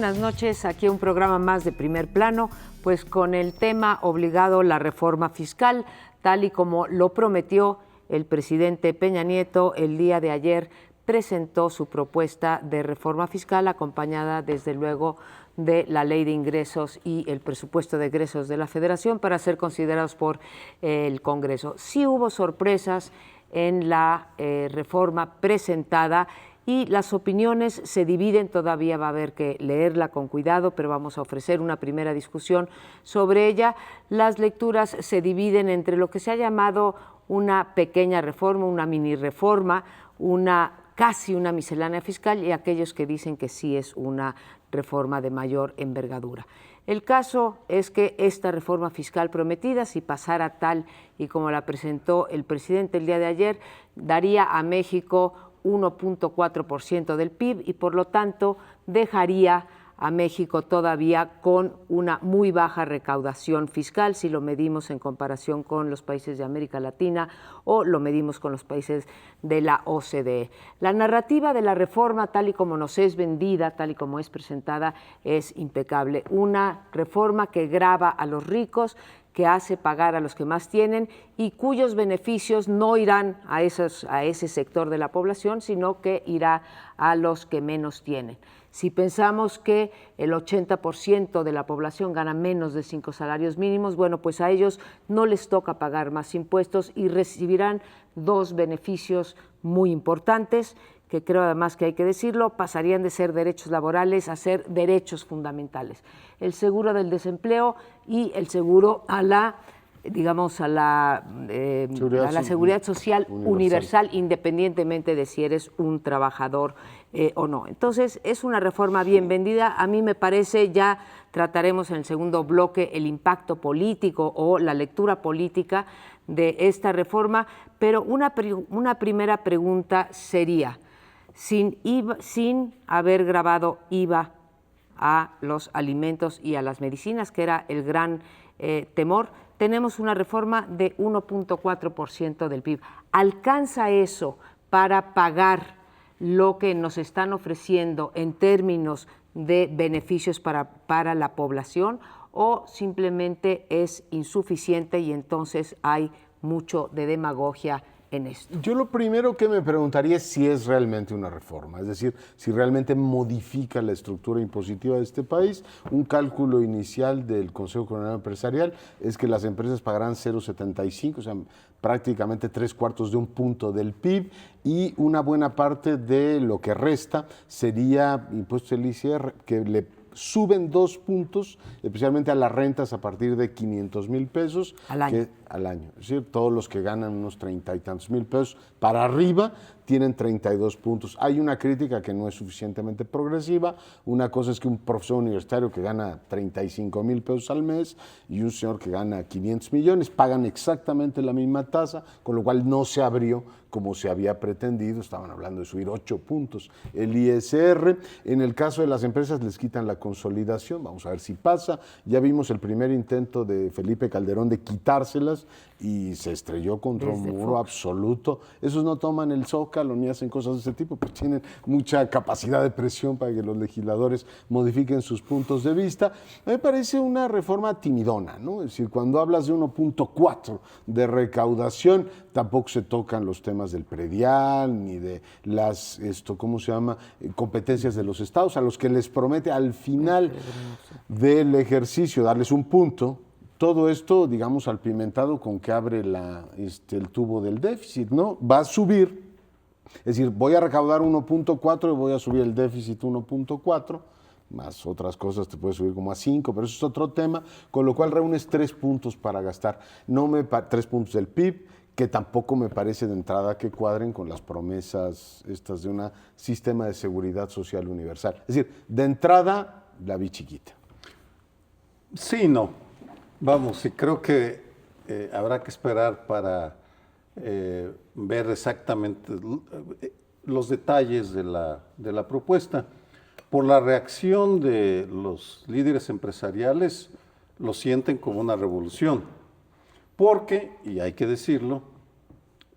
buenas noches. Aquí un programa más de Primer Plano, pues con el tema obligado, la reforma fiscal, tal y como lo prometió el presidente Peña Nieto el día de ayer. Presentó su propuesta de reforma fiscal acompañada desde luego de la ley de ingresos y el presupuesto de egresos de la Federación para ser considerados por el Congreso. Sí hubo sorpresas en la reforma presentada y las opiniones se dividen, todavía va a haber que leerla con cuidado, pero vamos a ofrecer una primera discusión sobre ella. Las lecturas se dividen entre lo que se ha llamado una pequeña reforma, una mini reforma, casi una miscelánea fiscal y aquellos que dicen que sí es una reforma de mayor envergadura. El caso es que esta reforma fiscal prometida, si pasara tal y como la presentó el presidente el día de ayer, daría a México 1.4% del PIB y por lo tanto dejaría a México todavía con una muy baja recaudación fiscal si lo medimos en comparación con los países de América Latina o lo medimos con los países de la OCDE. La narrativa de la reforma, tal y como nos es vendida, tal y como es presentada, es impecable. Una reforma que grava a los ricos, que hace pagar a los que más tienen y cuyos beneficios no irán a ese sector de la población, sino que irá a los que menos tienen. Si pensamos que el 80% de la población gana menos de 5 salarios mínimos, bueno, pues a ellos no les toca pagar más impuestos y recibirán dos beneficios muy importantes, que creo además que hay que decirlo, pasarían de ser derechos laborales a ser derechos fundamentales. El seguro del desempleo y el seguro a la seguridad social universal, independientemente de si eres un trabajador o no. Entonces, es una reforma bien vendida. A mí me parece, ya trataremos en el segundo bloque el impacto político o la lectura política de esta reforma, pero una primera pregunta sería, sin haber grabado IVA a los alimentos y a las medicinas, que era el gran temor, tenemos una reforma de 1.4% del PIB. ¿Alcanza eso para pagar lo que nos están ofreciendo en términos de beneficios para la población o simplemente es insuficiente y entonces hay mucho de demagogia en esto? Yo lo primero que me preguntaría es si es realmente una reforma, es decir, si realmente modifica la estructura impositiva de este país. Un cálculo inicial del Consejo Coordinador Empresarial es que las empresas pagarán 0,75, o sea, prácticamente 3/4 de un punto del PIB, y una buena parte de lo que resta sería impuesto del ICR, que le suben 2 puntos, especialmente a las rentas a partir de 500,000 pesos. Al año. Al año. Es decir, todos los que ganan unos 30 y tantos mil pesos para arriba tienen 32 puntos. Hay una crítica que no es suficientemente progresiva. Una cosa es que un profesor universitario que gana 35,000 pesos al mes y un señor que gana 500 millones pagan exactamente la misma tasa, con lo cual no se abrió como se había pretendido. Estaban hablando de subir 8 puntos el ISR. En el caso de las empresas les quitan la consolidación. Vamos a ver si pasa. Ya vimos el primer intento de Felipe Calderón de quitárselas y se estrelló contra un muro absoluto. Esos no toman el zócalo ni hacen cosas de ese tipo, pues tienen mucha capacidad de presión para que los legisladores modifiquen sus puntos de vista. A mí me parece una reforma timidona, ¿no? Es decir, cuando hablas de 1.4 de recaudación, tampoco se tocan los temas del predial ni de las, competencias de los estados, a los que les promete al final del ejercicio darles un punto. Todo esto, digamos, salpimentado con que abre el tubo del déficit, ¿no? Va a subir, es decir, voy a recaudar 1.4 y voy a subir el déficit 1.4, más otras cosas te puede subir como a 5, pero eso es otro tema, con lo cual reúnes 3 puntos para gastar. 3 puntos del PIB, que tampoco me parece de entrada que cuadren con las promesas estas de un sistema de seguridad social universal. Es decir, de entrada la vi chiquita. Sí, no. Vamos, y creo que habrá que esperar para ver exactamente los detalles de la propuesta. Por la reacción de los líderes empresariales, lo sienten como una revolución. Porque, y hay que decirlo,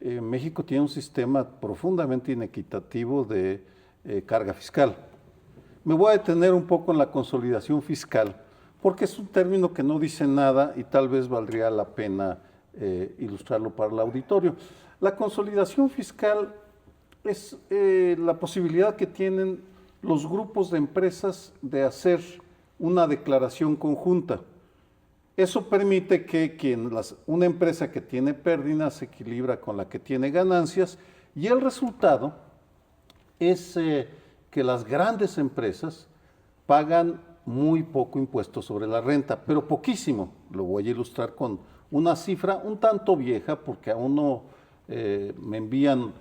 México tiene un sistema profundamente inequitativo de carga fiscal. Me voy a detener un poco en la consolidación fiscal, porque es un término que no dice nada y tal vez valdría la pena ilustrarlo para el auditorio. La consolidación fiscal es la posibilidad que tienen los grupos de empresas de hacer una declaración conjunta. Eso permite que una empresa que tiene pérdidas se equilibra con la que tiene ganancias, y el resultado es que las grandes empresas pagan muy poco impuesto sobre la renta, pero poquísimo. Lo voy a ilustrar con una cifra un tanto vieja, porque aún no me envían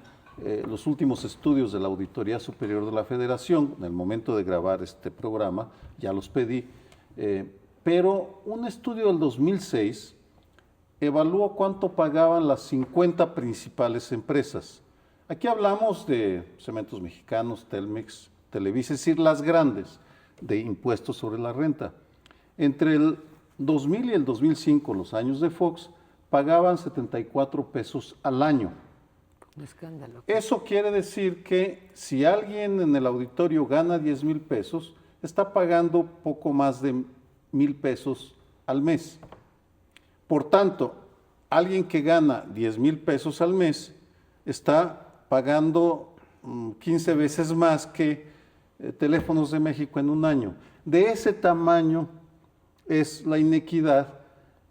los últimos estudios de la Auditoría Superior de la Federación. En el momento de grabar este programa ya los pedí, pero un estudio del 2006 evaluó cuánto pagaban las 50 principales empresas. Aquí hablamos de Cementos Mexicanos, Telmex, Televisa, es decir, las grandes, de impuestos sobre la renta. Entre el 2000 y el 2005, los años de Fox, pagaban 74 pesos al año. Un escándalo. Eso quiere decir que si alguien en el auditorio gana 10,000 pesos, está pagando poco más de 1,000 pesos al mes. Por tanto, alguien que gana 10,000 pesos al mes está pagando 15 veces más que Teléfonos de México en un año. De ese tamaño es la inequidad,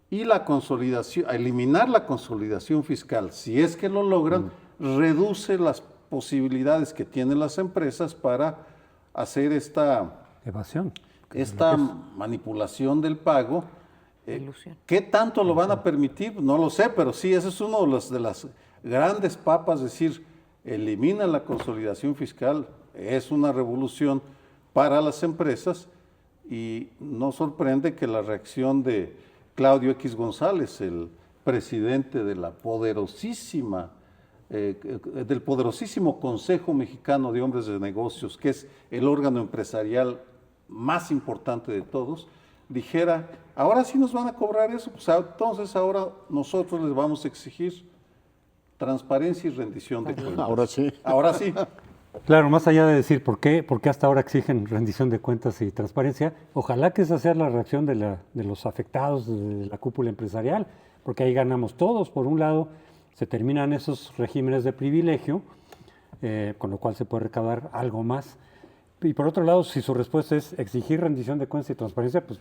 y la consolidación, eliminar la consolidación fiscal, si es que lo logran, reduce las posibilidades que tienen las empresas para hacer esta evasión, esta manipulación del pago. Ilusión. ¿Qué tanto lo van a permitir? No lo sé, pero sí, ese es uno de las grandes papas, decir, elimina la consolidación fiscal, es una revolución para las empresas, y no sorprende que la reacción de Claudio X González, el presidente de la poderosísima, del poderosísimo Consejo Mexicano de Hombres de Negocios, que es el órgano empresarial más importante de todos, dijera, ahora sí nos van a cobrar eso, pues entonces ahora nosotros les vamos a exigir transparencia y rendición de cuentas. Ahora sí. Ahora sí. Claro, más allá de decir por qué hasta ahora exigen rendición de cuentas y transparencia, ojalá que esa sea la reacción de los afectados, de la cúpula empresarial, porque ahí ganamos todos. Por un lado, se terminan esos regímenes de privilegio, con lo cual se puede recaudar algo más. Y por otro lado, si su respuesta es exigir rendición de cuentas y transparencia, pues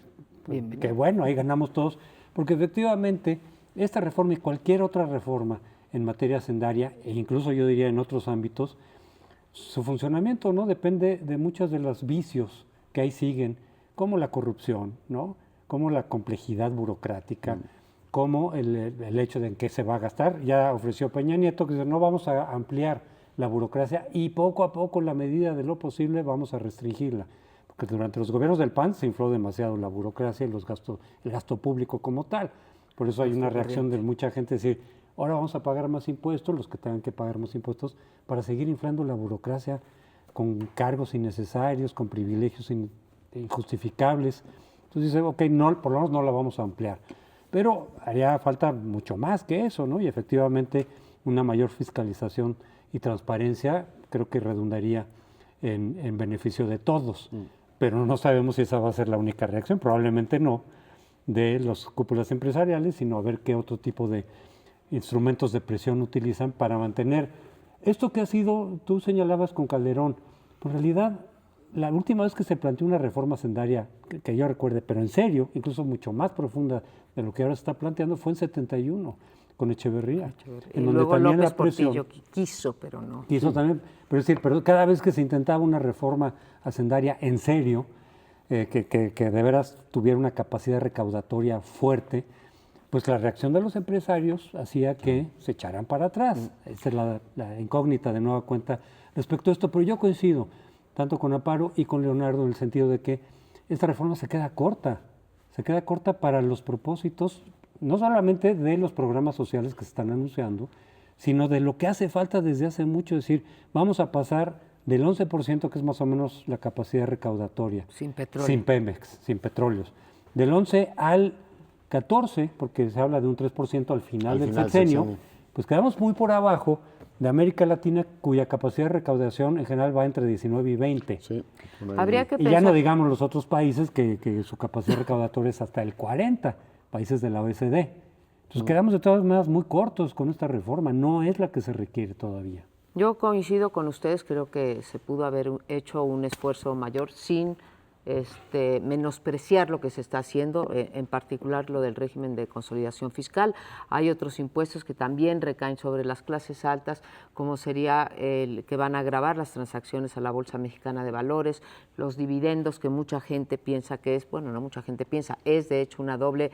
que bueno, ahí ganamos todos, porque efectivamente esta reforma y cualquier otra reforma en materia hacendaria, e incluso yo diría en otros ámbitos, su funcionamiento no depende de muchos de los vicios que ahí siguen, como la corrupción, ¿no? Como la complejidad burocrática, como el hecho de en qué se va a gastar. Ya ofreció Peña Nieto que dice, no vamos a ampliar la burocracia, y poco a poco, en la medida de lo posible, vamos a restringirla. Porque durante los gobiernos del PAN se infló demasiado la burocracia y el gasto público como tal. Por eso hay una reacción de mucha gente decir, ahora vamos a pagar más impuestos, los que tengan que pagar más impuestos, para seguir inflando la burocracia con cargos innecesarios, con privilegios injustificables. Entonces dice, ok, no, por lo menos no la vamos a ampliar. Pero haría falta mucho más que eso, ¿no? Y efectivamente una mayor fiscalización y transparencia creo que redundaría en beneficio de todos. Pero no sabemos si esa va a ser la única reacción, probablemente no, de las cúpulas empresariales, sino a ver qué otro tipo de instrumentos de presión utilizan para mantener esto que ha sido, tú señalabas con Calderón. En realidad, la última vez que se planteó una reforma hacendaria, que yo recuerde, pero en serio, incluso mucho más profunda de lo que ahora se está planteando, fue en 71, con Echeverría. Y luego López Portillo quiso, pero no. Quiso también, pero es decir, pero cada vez que se intentaba una reforma hacendaria en serio, que de veras tuviera una capacidad recaudatoria fuerte, pues la reacción de los empresarios hacía que se echaran para atrás. Esa es la incógnita de nueva cuenta respecto a esto. Pero yo coincido tanto con Amparo y con Leonardo en el sentido de que esta reforma se queda corta para los propósitos, no solamente de los programas sociales que se están anunciando, sino de lo que hace falta desde hace mucho, es decir, vamos a pasar del 11%, que es más o menos la capacidad recaudatoria. Sin petróleo. Sin Pemex, sin petróleos. Del 11 al 14, porque se habla de un 3% al final del sexenio, pues quedamos muy por abajo de América Latina, cuya capacidad de recaudación en general va entre 19 y 20. Sí, por ahí. Habría que Y pensar, ya no digamos los otros países que su capacidad recaudatoria es hasta el 40, países de la OECD. Entonces quedamos de todas maneras muy cortos con esta reforma, no es la que se requiere todavía. yo coincido con ustedes, creo que se pudo haber hecho un esfuerzo mayor sin menospreciar lo que se está haciendo, en particular lo del régimen de consolidación fiscal. Hay otros impuestos que también recaen sobre las clases altas, como sería el que van a gravar las transacciones a la Bolsa Mexicana de Valores, los dividendos que mucha gente piensa que es, bueno, no mucha gente piensa, es de hecho una doble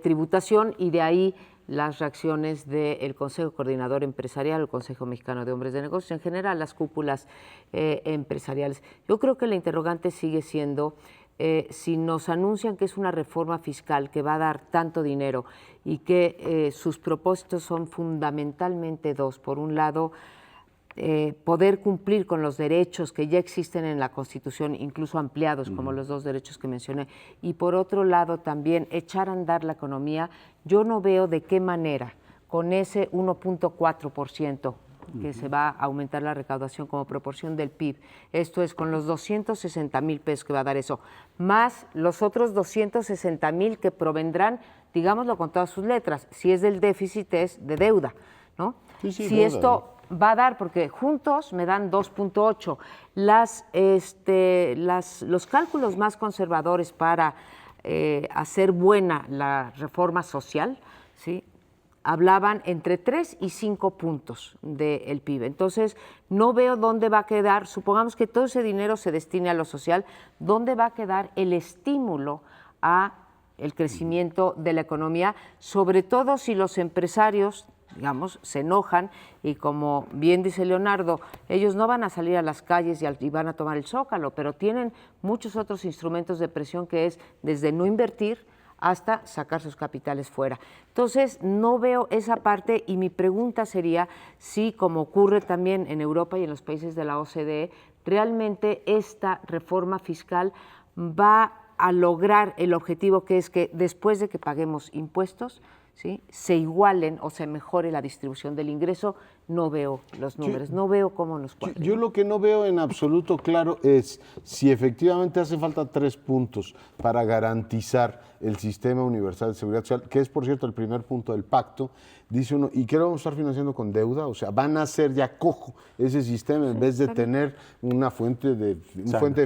tributación, y de ahí las reacciones del Consejo Coordinador Empresarial, el Consejo Mexicano de Hombres de Negocios, en general las cúpulas empresariales. Yo creo que la interrogante sigue siendo si nos anuncian que es una reforma fiscal que va a dar tanto dinero y que sus propósitos son fundamentalmente dos. Por un lado, poder cumplir con los derechos que ya existen en la Constitución, incluso ampliados, como los dos derechos que mencioné, y por otro lado también echar a andar la economía. Yo no veo de qué manera con ese 1.4% que se va a aumentar la recaudación como proporción del PIB, esto es con los 260,000 pesos que va a dar eso, más los otros 260,000 que provendrán, digámoslo con todas sus letras, si es del déficit es de deuda, ¿no? Sí, sí, si deuda, esto va a dar, porque juntos me dan 2.8. Los cálculos más conservadores para hacer buena la reforma social, ¿sí?, hablaban entre 3 y 5 puntos del PIB. Entonces, no veo dónde va a quedar, supongamos que todo ese dinero se destine a lo social, ¿dónde va a quedar el estímulo a el crecimiento de la economía? Sobre todo si los empresarios, digamos, se enojan y, como bien dice Leonardo, ellos no van a salir a las calles y van a tomar el Zócalo, pero tienen muchos otros instrumentos de presión, que es desde no invertir hasta sacar sus capitales fuera. Entonces, no veo esa parte, y mi pregunta sería si, como ocurre también en Europa y en los países de la OCDE, realmente esta reforma fiscal va a lograr el objetivo, que es que después de que paguemos impuestos, ¿sí?, se igualen o se mejore la distribución del ingreso. No veo los números, no veo cómo nos cuadra. Yo lo que no veo en absoluto claro es si efectivamente hace falta 3 puntos para garantizar el sistema universal de seguridad social, que es, por cierto, el primer punto del pacto. Dice uno, ¿y qué lo vamos a estar financiando con deuda? O sea, van a ser ya cojo ese sistema, en vez de tener una fuente de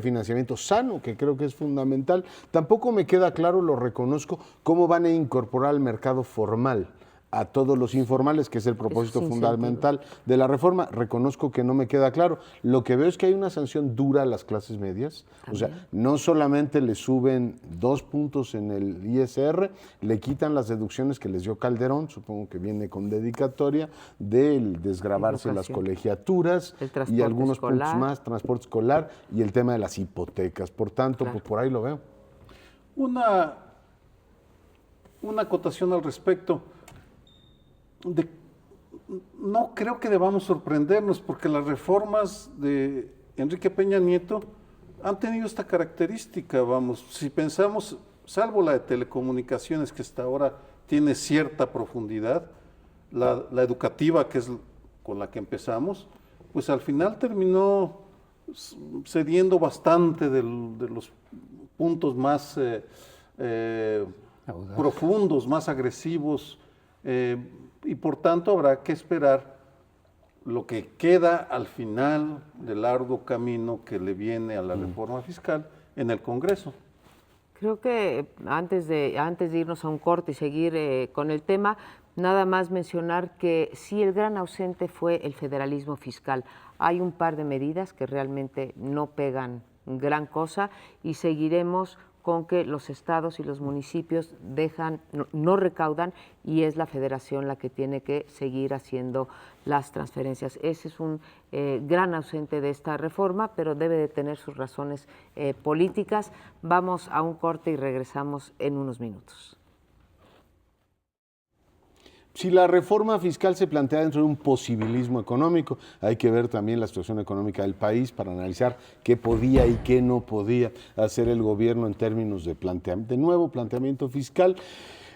financiamiento sano, que creo que es fundamental. Tampoco me queda claro, lo reconozco, cómo van a incorporar al mercado formal a todos los informales, que es el propósito fundamental de la reforma. Reconozco que no me queda claro. Lo que veo es que hay una sanción dura a las clases medias. O sea, no solamente le suben 2 puntos en el ISR, le quitan las deducciones que les dio Calderón, supongo que viene con dedicatoria, del desgravarse las colegiaturas y algunos puntos más, transporte escolar y el tema de las hipotecas. Por tanto, pues por ahí lo veo. Una acotación al respecto. No creo que debamos sorprendernos, porque las reformas de Enrique Peña Nieto han tenido esta característica. Vamos, si pensamos, salvo la de telecomunicaciones, que hasta ahora tiene cierta profundidad, la educativa, que es con la que empezamos, pues al final terminó cediendo bastante de los puntos más profundos, más agresivos, y por tanto habrá que esperar lo que queda al final del arduo camino que le viene a la reforma fiscal en el Congreso. Creo que antes de irnos a un corte y seguir con el tema, nada más mencionar que sí, el gran ausente fue el federalismo fiscal. Hay un par de medidas que realmente no pegan gran cosa, y seguiremos con que los estados y los municipios no recaudan, y es la federación la que tiene que seguir haciendo las transferencias. Ese es un gran ausente de esta reforma, pero debe de tener sus razones políticas. Vamos a un corte y regresamos en unos minutos. Si la reforma fiscal se plantea dentro de un posibilismo económico, hay que ver también la situación económica del país para analizar qué podía y qué no podía hacer el gobierno en términos de nuevo planteamiento fiscal.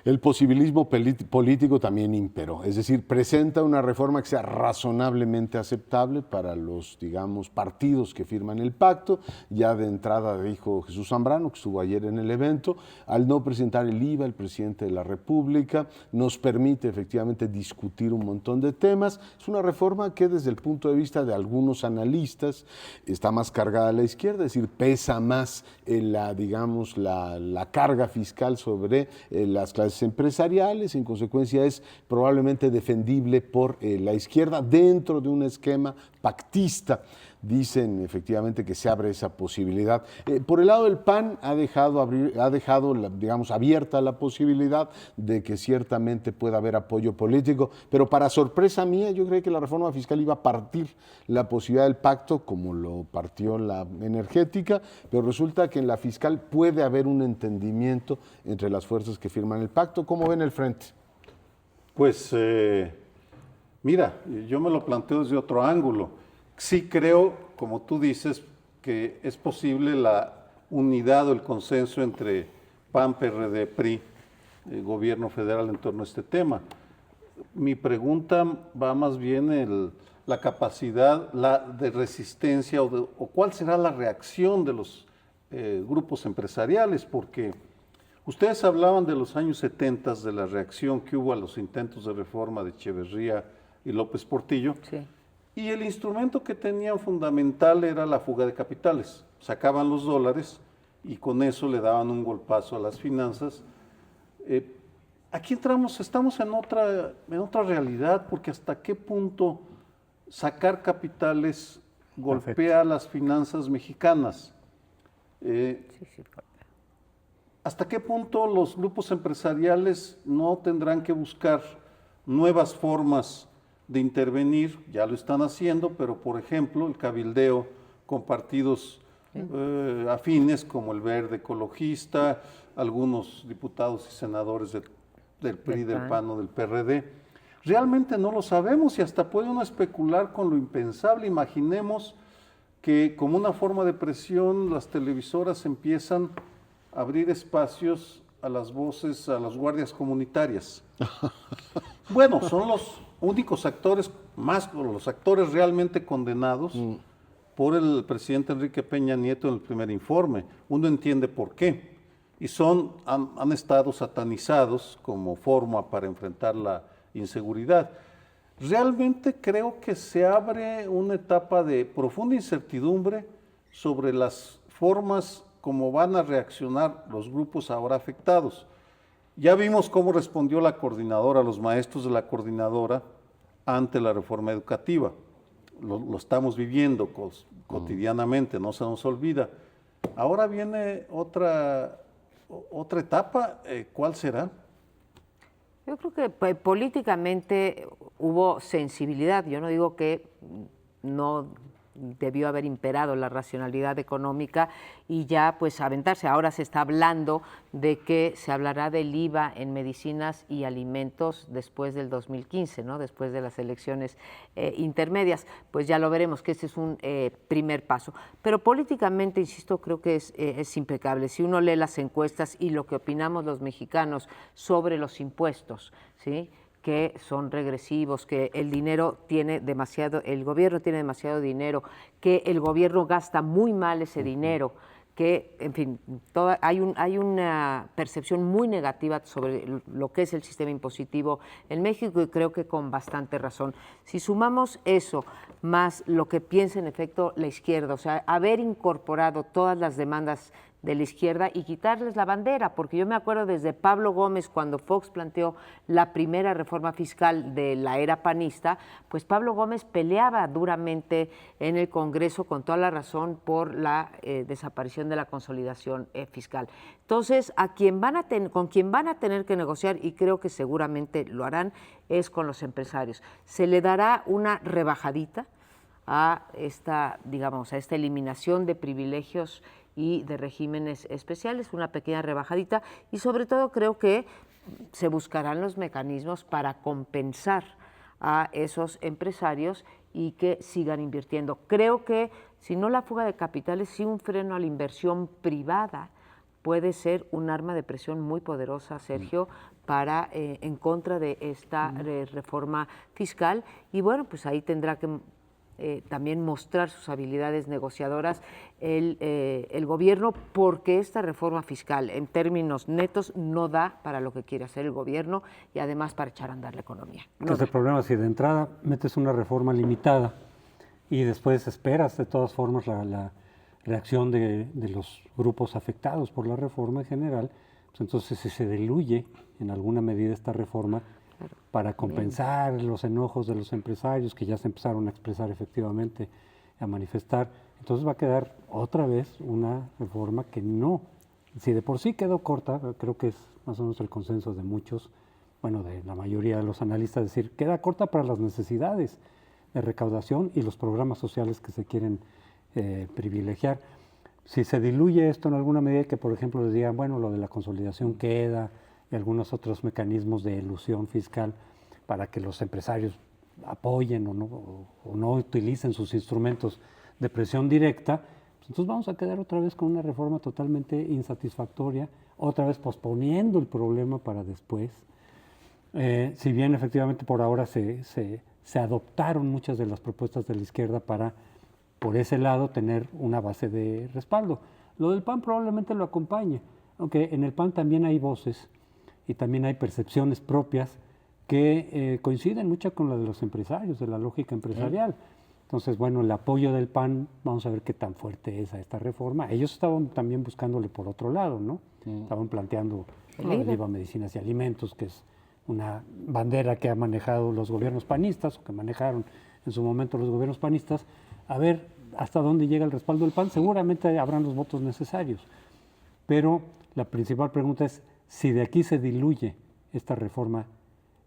El posibilismo político también imperó, es decir, presenta una reforma que sea razonablemente aceptable para los, digamos, partidos que firman el pacto. Ya de entrada dijo Jesús Zambrano, que estuvo ayer en el evento, al no presentar el IVA, el presidente de la República nos permite efectivamente discutir un montón de temas. Es una reforma que desde el punto de vista de algunos analistas está más cargada a la izquierda, es decir, pesa más la carga fiscal sobre las clases empresariales, en consecuencia es probablemente defendible por la izquierda dentro de un esquema pactista. Dicen efectivamente que se abre esa posibilidad. Por el lado del PAN ha dejado digamos, abierta la posibilidad de que ciertamente pueda haber apoyo político, pero para sorpresa mía yo creí que la reforma fiscal iba a partir la posibilidad del pacto como lo partió la energética, pero resulta que en la fiscal puede haber un entendimiento entre las fuerzas que firman el pacto. ¿Cómo ven el frente? Pues mira, yo me lo planteo desde otro ángulo. Sí creo, como tú dices, que es posible la unidad o el consenso entre PAN, PRD, PRI, gobierno federal en torno a este tema. Mi pregunta va más bien en la capacidad de resistencia o cuál será la reacción de los grupos empresariales, porque ustedes hablaban de los años 70, de la reacción que hubo a los intentos de reforma de Echeverría y López Portillo. Sí. Y el instrumento que tenían fundamental era la fuga de capitales. Sacaban los dólares y con eso le daban un golpazo a las finanzas. Aquí estamos en otra realidad, porque hasta qué punto sacar capitales golpea a las finanzas mexicanas. ¿Hasta qué punto los grupos empresariales no tendrán que buscar nuevas formas de intervenir? Ya lo están haciendo, pero por ejemplo el cabildeo con partidos afines como el Verde Ecologista, algunos diputados y senadores del PRI, del PAN o del PRD. Realmente no lo sabemos y hasta puede uno especular con lo impensable. Imaginemos que como una forma de presión las televisoras empiezan a abrir espacios a las voces, a las guardias comunitarias. Bueno, son los únicos actores, los actores realmente condenados por el presidente Enrique Peña Nieto en el primer informe. Uno entiende por qué. Y han estado satanizados como forma para enfrentar la inseguridad. Realmente creo que se abre una etapa de profunda incertidumbre sobre las formas como van a reaccionar los grupos ahora afectados. Ya vimos cómo respondió la coordinadora, los maestros de la coordinadora ante la reforma educativa. Lo estamos viviendo cotidianamente, no se nos olvida. Ahora viene otra etapa, ¿cuál será? Yo creo que políticamente hubo sensibilidad. Yo no digo que no debió haber imperado la racionalidad económica y ya pues aventarse. Ahora se está hablando de que se hablará del IVA en medicinas y alimentos después del 2015, ¿no? Después de las elecciones intermedias. Pues ya lo veremos, que ese es un primer paso. Pero políticamente, insisto, creo que es impecable. Si uno lee las encuestas y lo que opinamos los mexicanos sobre los impuestos, ¿sí?, que son regresivos, que el gobierno tiene demasiado dinero, que el gobierno gasta muy mal ese dinero, que, en fin, hay una percepción muy negativa sobre lo que es el sistema impositivo en México y creo que con bastante razón. Si sumamos eso más lo que piensa en efecto la izquierda, o sea, haber incorporado todas las demandas de la izquierda y quitarles la bandera, porque yo me acuerdo desde Pablo Gómez cuando Fox planteó la primera reforma fiscal de la era panista, pues Pablo Gómez peleaba duramente en el Congreso con toda la razón por la desaparición de la consolidación fiscal. Entonces, con quien van a tener que negociar, y creo que seguramente lo harán, es con los empresarios. Se le dará una rebajadita a esta eliminación de privilegios y de regímenes especiales, una pequeña rebajadita, y sobre todo creo que se buscarán los mecanismos para compensar a esos empresarios y que sigan invirtiendo. Creo que si no la fuga de capitales, sí un freno a la inversión privada puede ser un arma de presión muy poderosa, Sergio, para en contra de esta reforma fiscal. Y bueno, pues ahí tendrá que también mostrar sus habilidades negociadoras el gobierno, porque esta reforma fiscal en términos netos no da para lo que quiere hacer el gobierno y además para echar a andar la economía. No Ese da. problema, si de entrada metes una reforma limitada y después esperas de todas formas la reacción de los grupos afectados por la reforma en general, pues entonces si se diluye en alguna medida esta reforma para compensar los enojos de los empresarios que ya se empezaron a expresar efectivamente, a manifestar, entonces va a quedar otra vez una reforma que no, si de por sí quedó corta, creo que es más o menos el consenso de muchos, bueno, de la mayoría de los analistas, decir, queda corta para las necesidades de recaudación y los programas sociales que se quieren privilegiar. Si se diluye esto en alguna medida, que por ejemplo les digan, bueno, lo de la consolidación queda y algunos otros mecanismos de elusión fiscal para que los empresarios apoyen o no utilicen sus instrumentos de presión directa, pues entonces vamos a quedar otra vez con una reforma totalmente insatisfactoria, otra vez posponiendo el problema para después. Si bien efectivamente por ahora se adoptaron muchas de las propuestas de la izquierda para, por ese lado, tener una base de respaldo. Lo del PAN probablemente lo acompañe, aunque en el PAN también hay voces y también hay percepciones propias que coinciden mucho con la de los empresarios, de la lógica empresarial. Entonces, bueno, el apoyo del PAN, vamos a ver qué tan fuerte es a esta reforma. Ellos estaban también buscándole por otro lado, ¿no? Estaban planteando el IVA a medicinas y alimentos, que es una bandera que han manejado los gobiernos panistas, o que manejaron en su momento los gobiernos panistas. A ver hasta dónde llega el respaldo del PAN. Seguramente habrán los votos necesarios. Pero la principal pregunta es, si de aquí se diluye esta reforma,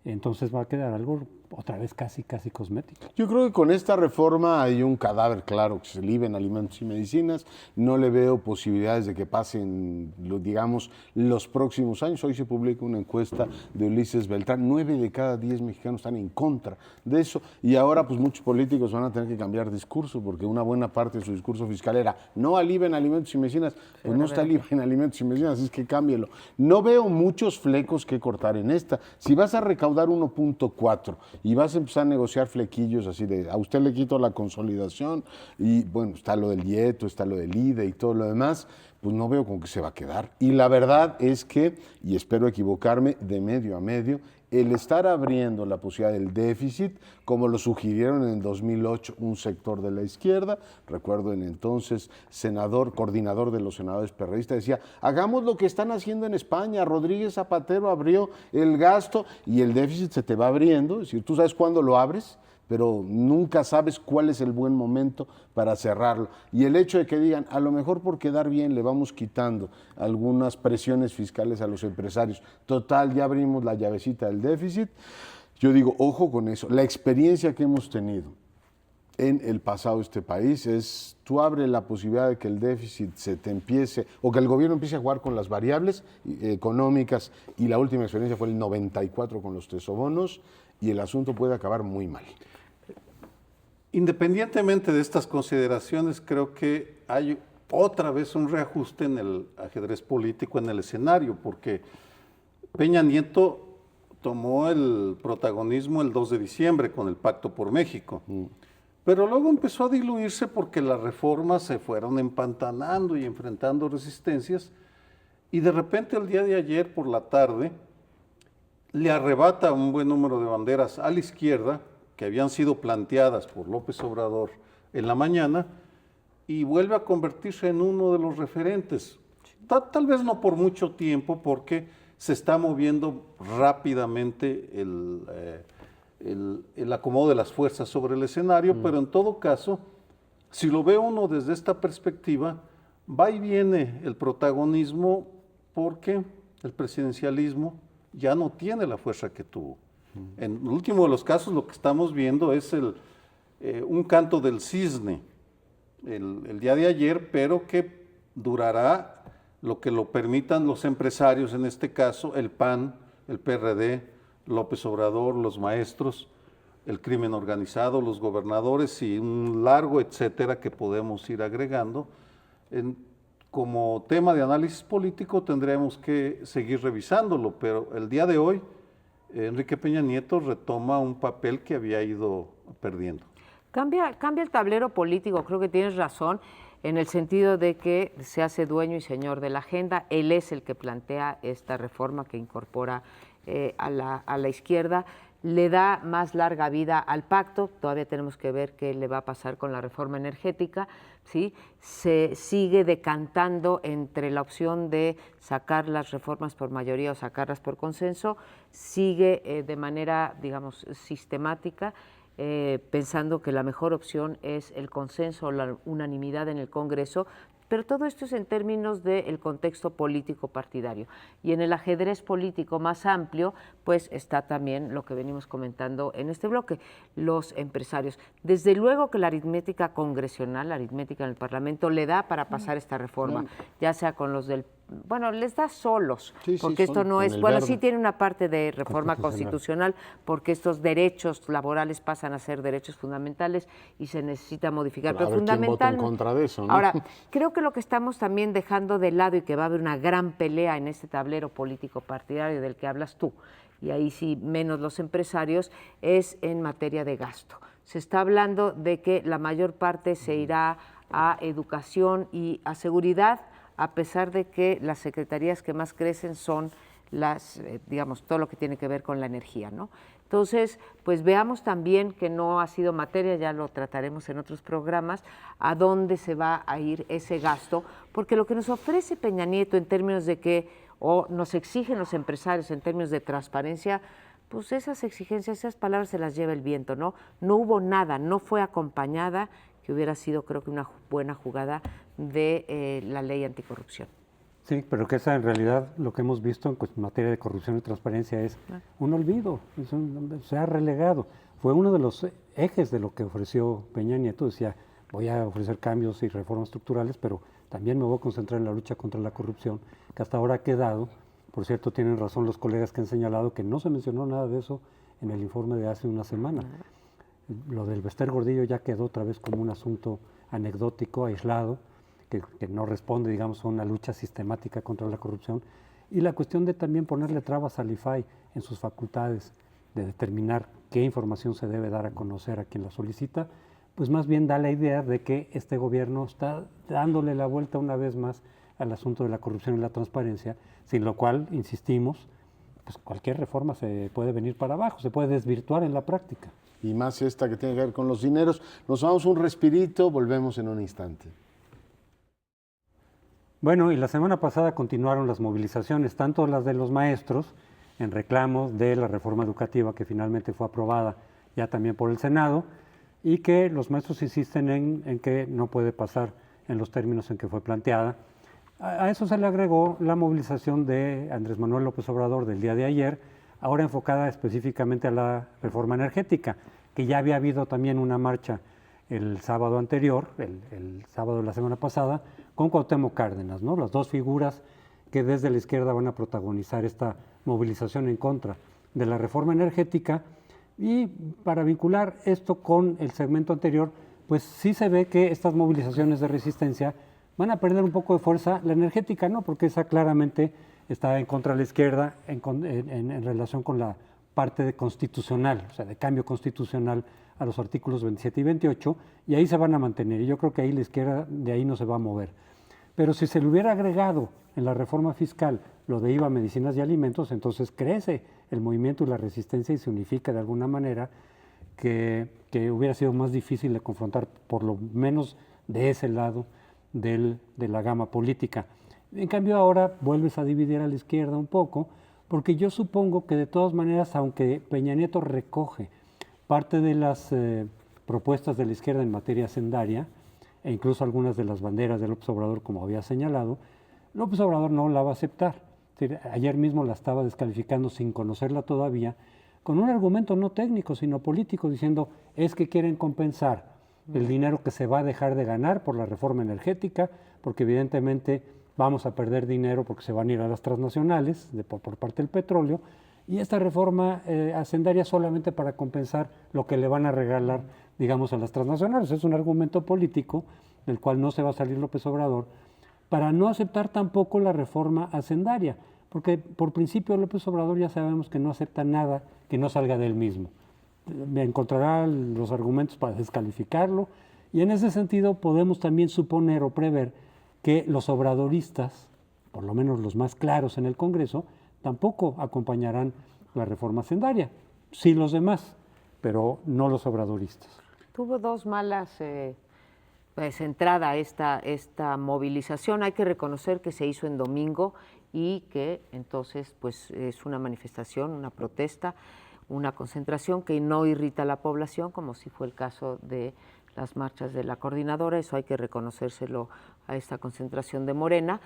entonces va a quedar algo otra vez casi cosmético. Yo creo que con esta reforma hay un cadáver claro, que se libe en alimentos y medicinas. No le veo posibilidades de que pasen, digamos, los próximos años. Hoy se publica una encuesta de Ulises Beltrán. 9 de cada 10 mexicanos están en contra de eso. Y ahora, pues, muchos políticos van a tener que cambiar discurso, porque una buena parte de su discurso fiscal era no al IVA en alimentos y medicinas. Pues no está el IVA en alimentos y medicinas, así es que cámbielo. No veo muchos flecos que cortar en esta. Si vas a recaudar 1.4 y vas a empezar a negociar flequillos así de, a usted le quito la consolidación y bueno, está lo del IETO, está lo del IDE y todo lo demás, pues no veo con qué se va a quedar. Y la verdad es que, y espero equivocarme, de medio a medio, el estar abriendo la posibilidad del déficit, como lo sugirieron en el 2008 un sector de la izquierda, recuerdo en entonces coordinador de los senadores perredistas, decía, hagamos lo que están haciendo en España, Rodríguez Zapatero abrió el gasto y el déficit se te va abriendo, es decir, tú sabes cuándo lo abres, pero nunca sabes cuál es el buen momento para cerrarlo. Y el hecho de que digan, a lo mejor por quedar bien le vamos quitando algunas presiones fiscales a los empresarios, total, ya abrimos la llavecita del déficit, yo digo, ojo con eso. La experiencia que hemos tenido en el pasado de este país es, tú abres la posibilidad de que el déficit se te empiece, o que el gobierno empiece a jugar con las variables económicas, y la última experiencia fue el 94 con los tesobonos, y el asunto puede acabar muy mal. Independientemente de estas consideraciones, creo que hay otra vez un reajuste en el ajedrez político, en el escenario, porque Peña Nieto tomó el protagonismo el 2 de diciembre con el Pacto por México, pero luego empezó a diluirse porque las reformas se fueron empantanando y enfrentando resistencias, y de repente el día de ayer por la tarde le arrebata un buen número de banderas a la izquierda que habían sido planteadas por López Obrador en la mañana y vuelve a convertirse en uno de los referentes. Tal vez no por mucho tiempo, porque se está moviendo rápidamente el acomodo de las fuerzas sobre el escenario, pero en todo caso, si lo ve uno desde esta perspectiva, va y viene el protagonismo porque el presidencialismo ya no tiene la fuerza que tuvo. En el último de los casos lo que estamos viendo es un canto del cisne el día de ayer, pero que durará lo que lo permitan los empresarios, en este caso el PAN, el PRD, López Obrador, los maestros, el crimen organizado, los gobernadores y un largo etcétera que podemos ir agregando, como tema de análisis político tendremos que seguir revisándolo, pero el día de hoy Enrique Peña Nieto retoma un papel que había ido perdiendo. Cambia el tablero político, creo que tienes razón, en el sentido de que se hace dueño y señor de la agenda. Él es el que plantea esta reforma que incorpora a la izquierda, le da más larga vida al pacto. Todavía tenemos que ver qué le va a pasar con la reforma energética, ¿sí? Se sigue decantando entre la opción de sacar las reformas por mayoría o sacarlas por consenso, sigue de manera, digamos, sistemática, pensando que la mejor opción es el consenso o la unanimidad en el Congreso, pero todo esto es en términos del contexto político partidario. Y en el ajedrez político más amplio, pues está también lo que venimos comentando en este bloque, los empresarios. Desde luego que la aritmética congresional, la aritmética en el Parlamento, le da para pasar esta reforma, ya sea con los del... Bueno, les da solos, porque esto no es... Bueno, sí tiene una parte de reforma constitucional, porque estos derechos laborales pasan a ser derechos fundamentales y se necesita modificar. Pero fundamental. ¿quién vota en contra de eso, no? Ahora, creo que lo que estamos también dejando de lado y que va a haber una gran pelea en este tablero político partidario del que hablas tú, y ahí sí menos los empresarios, es en materia de gasto. Se está hablando de que la mayor parte se irá a educación y a seguridad, a pesar de que las secretarías que más crecen son las, digamos, todo lo que tiene que ver con la energía, ¿no? Entonces, pues veamos también, que no ha sido materia, ya lo trataremos en otros programas, a dónde se va a ir ese gasto, porque lo que nos ofrece Peña Nieto en términos de que, o nos exigen los empresarios en términos de transparencia, pues esas exigencias, esas palabras se las lleva el viento, ¿no? No hubo nada, no fue acompañada, que hubiera sido, creo que, una buena jugada de la ley anticorrupción. Sí, pero que esa en realidad lo que hemos visto en materia de corrupción y transparencia es un olvido, se ha relegado. Fue uno de los ejes de lo que ofreció Peña Nieto, decía, voy a ofrecer cambios y reformas estructurales, pero también me voy a concentrar en la lucha contra la corrupción, que hasta ahora ha quedado. Por cierto, tienen razón los colegas que han señalado que no se mencionó nada de eso en el informe de hace una semana. Lo del Bester Gordillo ya quedó otra vez como un asunto anecdótico, aislado, que no responde, digamos, a una lucha sistemática contra la corrupción. Y la cuestión de también ponerle trabas al IFAI en sus facultades de determinar qué información se debe dar a conocer a quien la solicita, pues más bien da la idea de que este gobierno está dándole la vuelta una vez más al asunto de la corrupción y la transparencia, sin lo cual, insistimos, pues cualquier reforma se puede venir para abajo, se puede desvirtuar en la práctica. Y más esta que tiene que ver con los dineros. Nos vamos un respirito, volvemos en un instante. Bueno, y la semana pasada continuaron las movilizaciones, tanto las de los maestros en reclamos de la reforma educativa que finalmente fue aprobada ya también por el Senado, y que los maestros insisten en que no puede pasar en los términos en que fue planteada. A eso se le agregó la movilización de Andrés Manuel López Obrador del día de ayer, ahora enfocada específicamente a la reforma energética, que ya había habido también una marcha el sábado anterior, el sábado de la semana pasada, con Cuauhtémoc Cárdenas, ¿no? Las dos figuras que desde la izquierda van a protagonizar esta movilización en contra de la reforma energética. Y para vincular esto con el segmento anterior, pues sí se ve que estas movilizaciones de resistencia van a perder un poco de fuerza. La energética no, porque esa claramente está en contra de la izquierda en relación con la parte constitucional, o sea, de cambio constitucional a los artículos 27 y 28, y ahí se van a mantener. Y yo creo que ahí la izquierda de ahí no se va a mover. Pero si se le hubiera agregado en la reforma fiscal lo de IVA, medicinas y alimentos, entonces crece el movimiento y la resistencia y se unifica de alguna manera que hubiera sido más difícil de confrontar, por lo menos de ese lado de la gama política. En cambio ahora vuelves a dividir a la izquierda un poco, porque yo supongo que de todas maneras, aunque Peña Nieto recoge parte de las propuestas de la izquierda en materia hacendaria, e incluso algunas de las banderas de López Obrador, como había señalado, López Obrador no la va a aceptar. Ayer mismo la estaba descalificando sin conocerla todavía, con un argumento no técnico, sino político, diciendo es que quieren compensar el dinero que se va a dejar de ganar por la reforma energética, porque evidentemente vamos a perder dinero porque se van a ir a las transnacionales por parte del petróleo, y esta reforma hacendaria solamente para compensar lo que le van a regalar, digamos, a las transnacionales. Es un argumento político del cual no se va a salir López Obrador, para no aceptar tampoco la reforma hacendaria, porque por principio López Obrador ya sabemos que no acepta nada que no salga de él mismo. Encontrará los argumentos para descalificarlo, y en ese sentido podemos también suponer o prever que los obradoristas, por lo menos los más claros en el Congreso, tampoco acompañarán la reforma hacendaria. Sí los demás, pero no los obradoristas. Tuvo dos malas entrada esta movilización. Hay que reconocer que se hizo en domingo y que entonces pues es una manifestación, una protesta, una concentración que no irrita a la población, como si fue el caso de las marchas de la coordinadora. Eso hay que reconocérselo a esta concentración de Morena.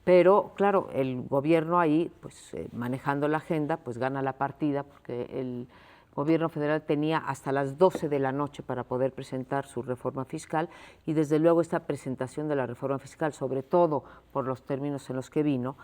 Pero, claro, el gobierno ahí, pues manejando la agenda, pues gana la partida, porque el gobierno federal tenía hasta las 12 de la noche para poder presentar su reforma fiscal, y desde luego esta presentación de la reforma fiscal, sobre todo por los términos en los que vino,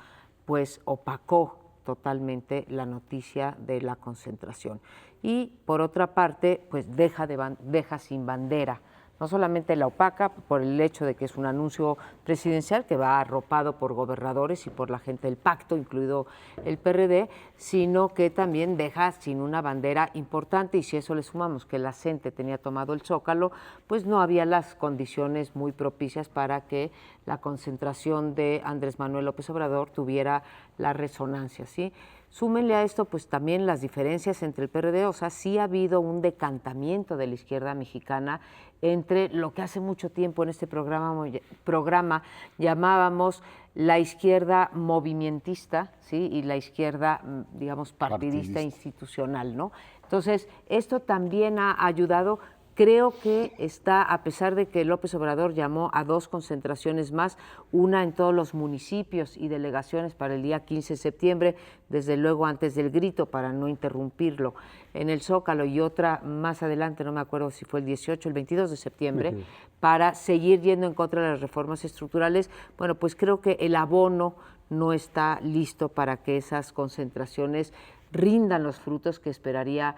pues opacó totalmente la noticia de la concentración. Y por otra parte, pues deja sin bandera. No solamente la opaca por el hecho de que es un anuncio presidencial que va arropado por gobernadores y por la gente del pacto, incluido el PRD, sino que también deja sin una bandera importante, y si eso le sumamos que la CENTE tenía tomado el Zócalo, pues no había las condiciones muy propicias para que la concentración de Andrés Manuel López Obrador tuviera la resonancia, ¿sí? Súmenle a esto pues también las diferencias entre el PRD, o sea, sí ha habido un decantamiento de la izquierda mexicana entre lo que hace mucho tiempo en este programa llamábamos la izquierda movimentista, ¿sí? Y la izquierda, digamos, partidista institucional, ¿no? Entonces, esto también ha ayudado. Creo que está, a pesar de que López Obrador llamó a 2 concentraciones más, una en todos los municipios y delegaciones para el día 15 de septiembre, desde luego antes del grito para no interrumpirlo, en el Zócalo, y otra más adelante, no me acuerdo si fue el 18 o el 22 de septiembre, para seguir yendo en contra de las reformas estructurales. Bueno, pues creo que el abono no está listo para que esas concentraciones rindan los frutos que esperaría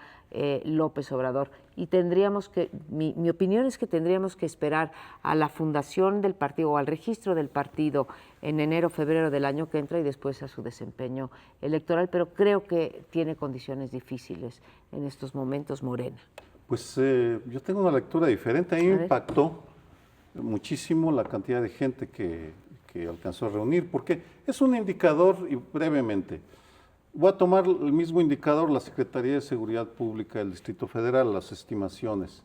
López Obrador. Y tendríamos que, mi opinión es que tendríamos que esperar a la fundación del partido o al registro del partido en enero, febrero del año que entra, y después a su desempeño electoral, pero creo que tiene condiciones difíciles en estos momentos Morena. Pues yo tengo una lectura diferente. A mí me impactó muchísimo la cantidad de gente que alcanzó a reunir, porque es un indicador, y brevemente, voy a tomar el mismo indicador, la Secretaría de Seguridad Pública del Distrito Federal, las estimaciones.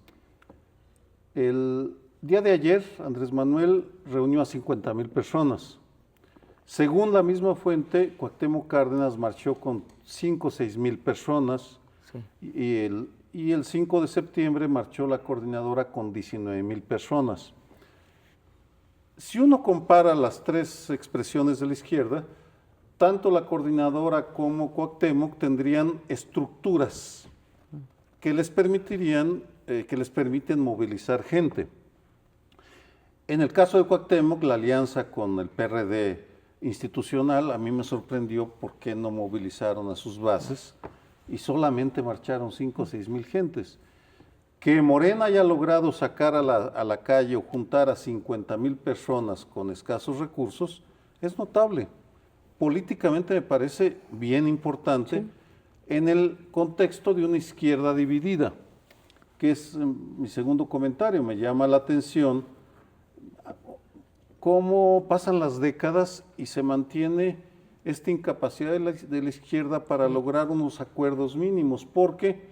El día de ayer, Andrés Manuel reunió a 50,000 personas. Según la misma fuente, Cuauhtémoc Cárdenas marchó con 5 o 6,000 personas, sí. Y el 5 de septiembre marchó la coordinadora con 19,000 personas. Si uno compara las 3 expresiones de la izquierda, tanto la coordinadora como Cuauhtémoc tendrían estructuras que les permiten movilizar gente. En el caso de Cuauhtémoc, la alianza con el PRD institucional, a mí me sorprendió por qué no movilizaron a sus bases y solamente marcharon 5 o 6,000 gentes. Que Morena haya logrado sacar a la calle o juntar a 50,000 personas con escasos recursos es notable. Políticamente me parece bien importante, sí, en el contexto de una izquierda dividida, que es mi segundo comentario. Me llama la atención cómo pasan las décadas y se mantiene esta incapacidad de la izquierda para lograr unos acuerdos mínimos, porque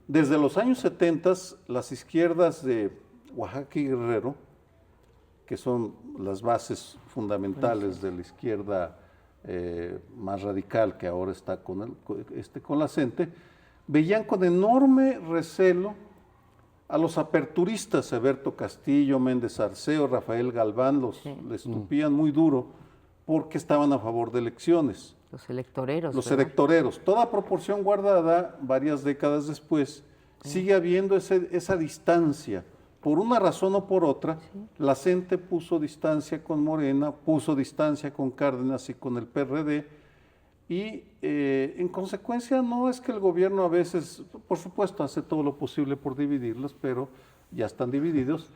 desde los años 70 las izquierdas de Oaxaca y Guerrero, que son las bases fundamentales de la izquierda más radical que ahora está con la CENTE, veían con enorme recelo a los aperturistas, Eberto Castillo, Méndez Arceo, Rafael Galván, les tupían muy duro porque estaban a favor de elecciones. Los electoreros. Los electoreros. Toda proporción guardada, varias décadas después, sigue habiendo esa distancia. Por una razón o por otra, la CENTE puso distancia con Morena, puso distancia con Cárdenas y con el PRD, y en consecuencia no es que el gobierno a veces, por supuesto, hace todo lo posible por dividirlos, pero ya están divididos.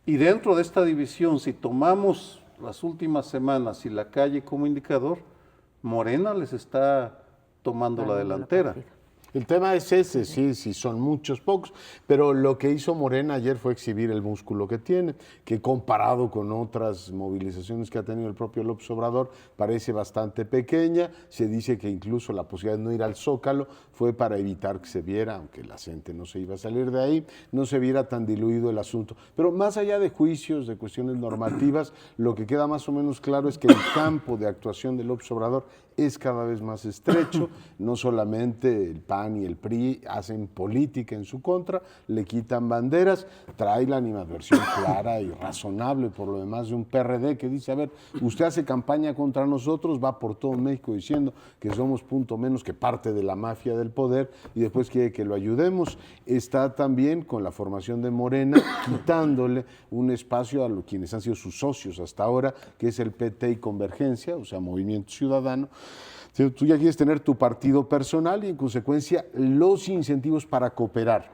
Y dentro de esta división, si tomamos las últimas semanas y la calle como indicador, Morena les está tomando la delantera. El tema es ese, sí, son muchos, pocos, pero lo que hizo Morena ayer fue exhibir el músculo que tiene, que comparado con otras movilizaciones que ha tenido el propio López Obrador, parece bastante pequeña. Se dice que incluso la posibilidad de no ir al Zócalo fue para evitar que se viera, aunque la gente no se iba a salir de ahí, no se viera tan diluido el asunto. Pero más allá de juicios, de cuestiones normativas, lo que queda más o menos claro es que el campo de actuación de López Obrador es cada vez más estrecho. No solamente el PAN y el PRI hacen política en su contra, le quitan banderas, trae la animadversión clara y razonable por lo demás de un PRD que dice, a ver, usted hace campaña contra nosotros, va por todo México diciendo que somos punto menos que parte de la mafia del poder y después quiere que lo ayudemos. Está también con la formación de Morena, quitándole un espacio a quienes han sido sus socios hasta ahora, que es el PT y Convergencia, o sea, Movimiento Ciudadano. Tú ya quieres tener tu partido personal y en consecuencia los incentivos para cooperar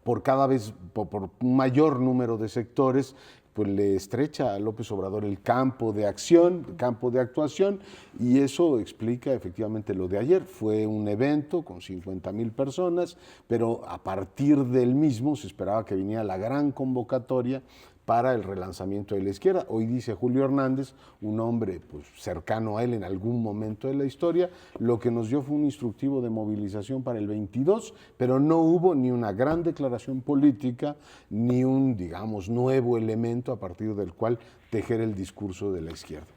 por cada vez, por un mayor número de sectores, pues le estrecha a López Obrador el campo de acción, el campo de actuación, y eso explica efectivamente lo de ayer. Fue un evento con 50,000 personas, pero a partir del mismo se esperaba que viniera la gran convocatoria para el relanzamiento de la izquierda. Hoy dice Julio Hernández, un hombre pues, cercano a él en algún momento de la historia, lo que nos dio fue un instructivo de movilización para el 22, pero no hubo ni una gran declaración política, ni un, digamos, nuevo elemento a partir del cual tejer el discurso de la izquierda.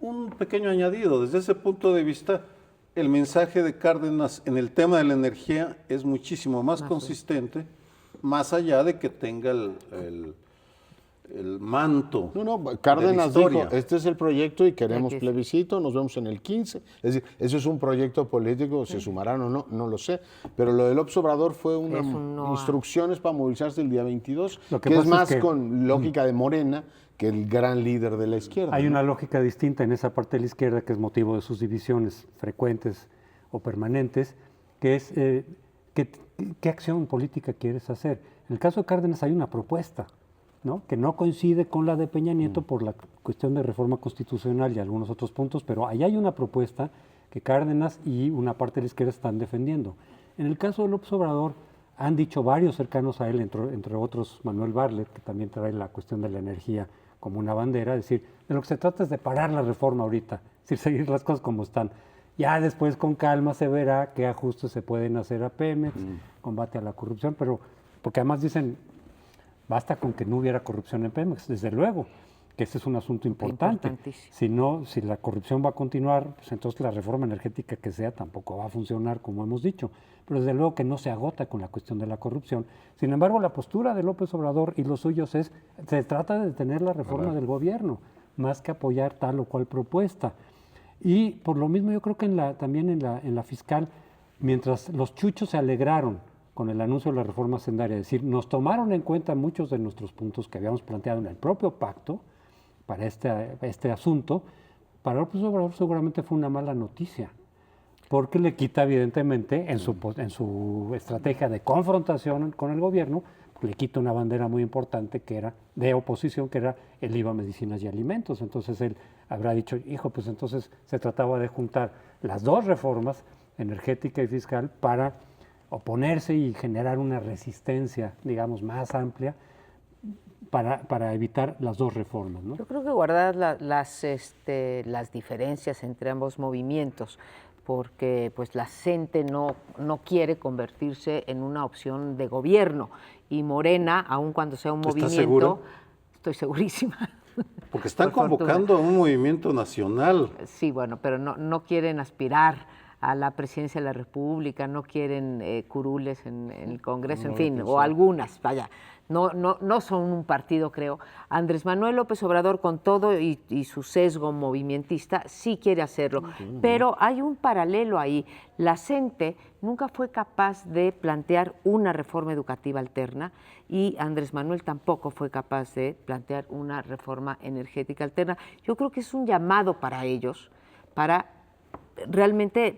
Un pequeño añadido, desde ese punto de vista, el mensaje de Cárdenas en el tema de la energía es muchísimo más consistente, más allá de que tenga el manto. Cárdenas dijo, este es el proyecto y queremos plebiscito, nos vemos en el 15. Es decir, eso es un proyecto político, se sumarán o no, no lo sé. Pero lo del López Obrador fue instrucciones para movilizarse el día 22, que es más con lógica de Morena que el gran líder de la izquierda. Hay una lógica distinta en esa parte de la izquierda que es motivo de sus divisiones frecuentes o permanentes, que es ¿qué acción política quieres hacer? En el caso de Cárdenas hay una propuesta, ¿no? Que no coincide con la de Peña Nieto por la cuestión de reforma constitucional y algunos otros puntos, pero ahí hay una propuesta que Cárdenas y una parte de la izquierda están defendiendo. En el caso de López Obrador, han dicho varios cercanos a él, entre otros Manuel Bartlett, que también trae la cuestión de la energía como una bandera, es decir, de lo que se trata es de parar la reforma ahorita, es decir, seguir las cosas como están. Ya después con calma se verá qué ajustes se pueden hacer a Pemex, combate a la corrupción, pero porque además dicen, basta con que no hubiera corrupción en Pemex, desde luego, que ese es un asunto importante. Si la corrupción va a continuar, pues entonces la reforma energética que sea tampoco va a funcionar, como hemos dicho. Pero desde luego que no se agota con la cuestión de la corrupción. Sin embargo, la postura de López Obrador y los suyos se trata de detener la reforma del gobierno, más que apoyar tal o cual propuesta. Y por lo mismo yo creo que también en la fiscal, mientras los chuchos se alegraron con el anuncio de la reforma hacendaria, es decir, nos tomaron en cuenta muchos de nuestros puntos que habíamos planteado en el propio pacto para este asunto, para López Obrador seguramente fue una mala noticia, porque le quita evidentemente en su estrategia de confrontación con el gobierno, le quita una bandera muy importante que era de oposición, que era el IVA a medicinas y alimentos. Entonces él habrá dicho, hijo, pues entonces se trataba de juntar las dos reformas, energética y fiscal, para oponerse y generar una resistencia, digamos, más amplia para evitar las dos reformas, ¿no? Yo creo que guardadas las diferencias entre ambos movimientos, porque pues la gente no quiere convertirse en una opción de gobierno, y Morena, aun cuando sea un movimiento... ¿Estás segura? Estoy segurísima. Porque están convocando a un movimiento nacional. Sí, bueno, pero no quieren aspirar a la presidencia de la República, no quieren curules en el Congreso, en fin, o algunas, vaya, no son un partido, creo. Andrés Manuel López Obrador, con todo y su sesgo movimentista, sí quiere hacerlo, pero hay un paralelo ahí. La CENTE nunca fue capaz de plantear una reforma educativa alterna y Andrés Manuel tampoco fue capaz de plantear una reforma energética alterna. Yo creo que es un llamado para ellos, para realmente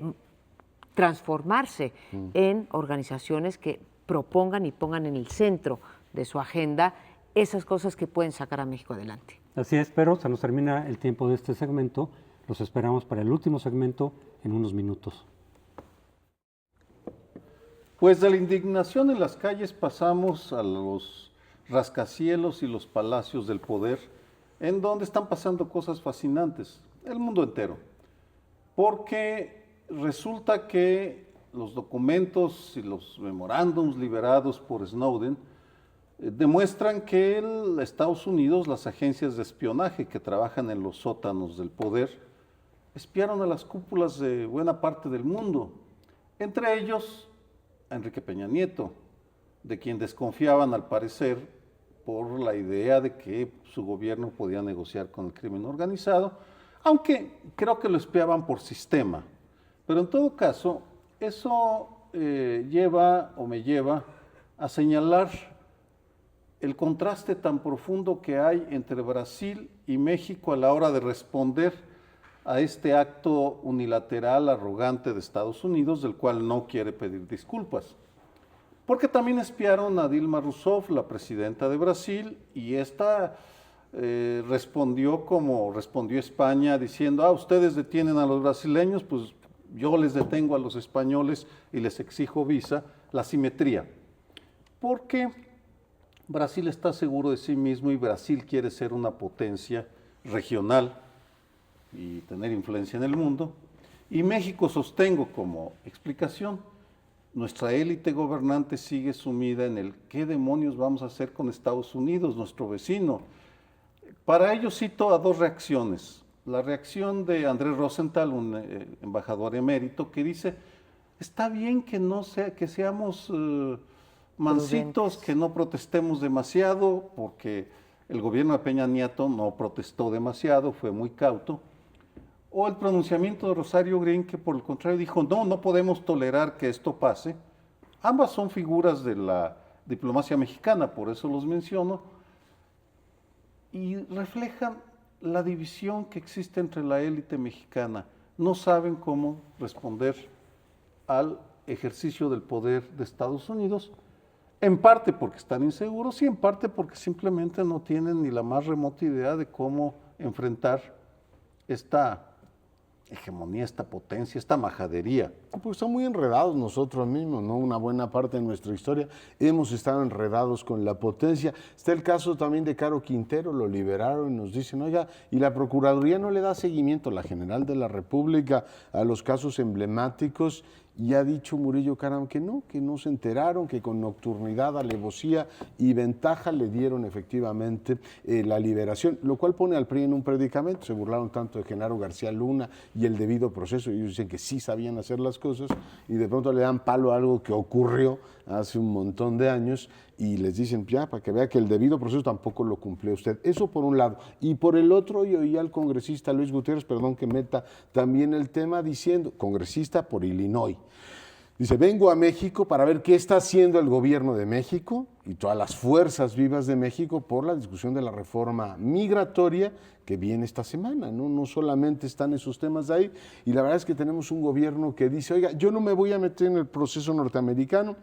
transformarse en organizaciones que propongan y pongan en el centro de su agenda esas cosas que pueden sacar a México adelante. Así es, pero se nos termina el tiempo de este segmento. Los esperamos para el último segmento en unos minutos. Pues de la indignación en las calles pasamos a los rascacielos y los palacios del poder, en donde están pasando cosas fascinantes, el mundo entero. Porque resulta que los documentos y los memorándums liberados por Snowden demuestran que Estados Unidos, las agencias de espionaje que trabajan en los sótanos del poder, espiaron a las cúpulas de buena parte del mundo, entre ellos a Enrique Peña Nieto, de quien desconfiaban al parecer por la idea de que su gobierno podía negociar con el crimen organizado, aunque creo que lo espiaban por sistema. Pero en todo caso, eso me lleva a señalar el contraste tan profundo que hay entre Brasil y México a la hora de responder a este acto unilateral, arrogante de Estados Unidos, del cual no quiere pedir disculpas. Porque también espiaron a Dilma Rousseff, la presidenta de Brasil, y esta respondió como respondió España, diciendo, ustedes detienen a los brasileños, pues yo les detengo a los españoles y les exijo visa, la simetría. Porque Brasil está seguro de sí mismo y Brasil quiere ser una potencia regional y tener influencia en el mundo. Y México, sostengo como explicación, nuestra élite gobernante sigue sumida en el ¿qué demonios vamos a hacer con Estados Unidos, nuestro vecino? Para ello cito a dos reacciones. La reacción de Andrés Rosenthal, un embajador emérito, que dice, está bien que que seamos mansitos, que no protestemos demasiado, porque el gobierno de Peña Nieto no protestó demasiado, fue muy cauto. O el pronunciamiento de Rosario Green, que por el contrario dijo, no podemos tolerar que esto pase. Ambas son figuras de la diplomacia mexicana, por eso los menciono, y reflejan la división que existe entre la élite mexicana. No saben cómo responder al ejercicio del poder de Estados Unidos, en parte porque están inseguros y en parte porque simplemente no tienen ni la más remota idea de cómo enfrentar esta hegemonía, esta potencia, esta majadería. Pues estamos muy enredados nosotros mismos, ¿no? Una buena parte de nuestra historia hemos estado enredados con la potencia. Está el caso también de Caro Quintero, lo liberaron y nos dicen, oiga, y la Procuraduría no le da seguimiento, la General de la República, a los casos emblemáticos, y ha dicho Murillo Karam que no se enteraron, que con nocturnidad, alevosía y ventaja le dieron efectivamente la liberación, lo cual pone al PRI en un predicamento. Se burlaron tanto de Genaro García Luna y el debido proceso, y ellos dicen que sí sabían hacer las cosas, y de pronto le dan palo a algo que ocurrió hace un montón de años, y les dicen, ya, para que vea que el debido proceso tampoco lo cumplió usted. Eso por un lado. Y por el otro, yo oí al congresista Luis Gutiérrez, perdón que meta también el tema, diciendo, congresista por Illinois, dice, vengo a México para ver qué está haciendo el gobierno de México y todas las fuerzas vivas de México por la discusión de la reforma migratoria que viene esta semana, ¿no? No solamente están esos temas de ahí, y la verdad es que tenemos un gobierno que dice, oiga, yo no me voy a meter en el proceso norteamericano,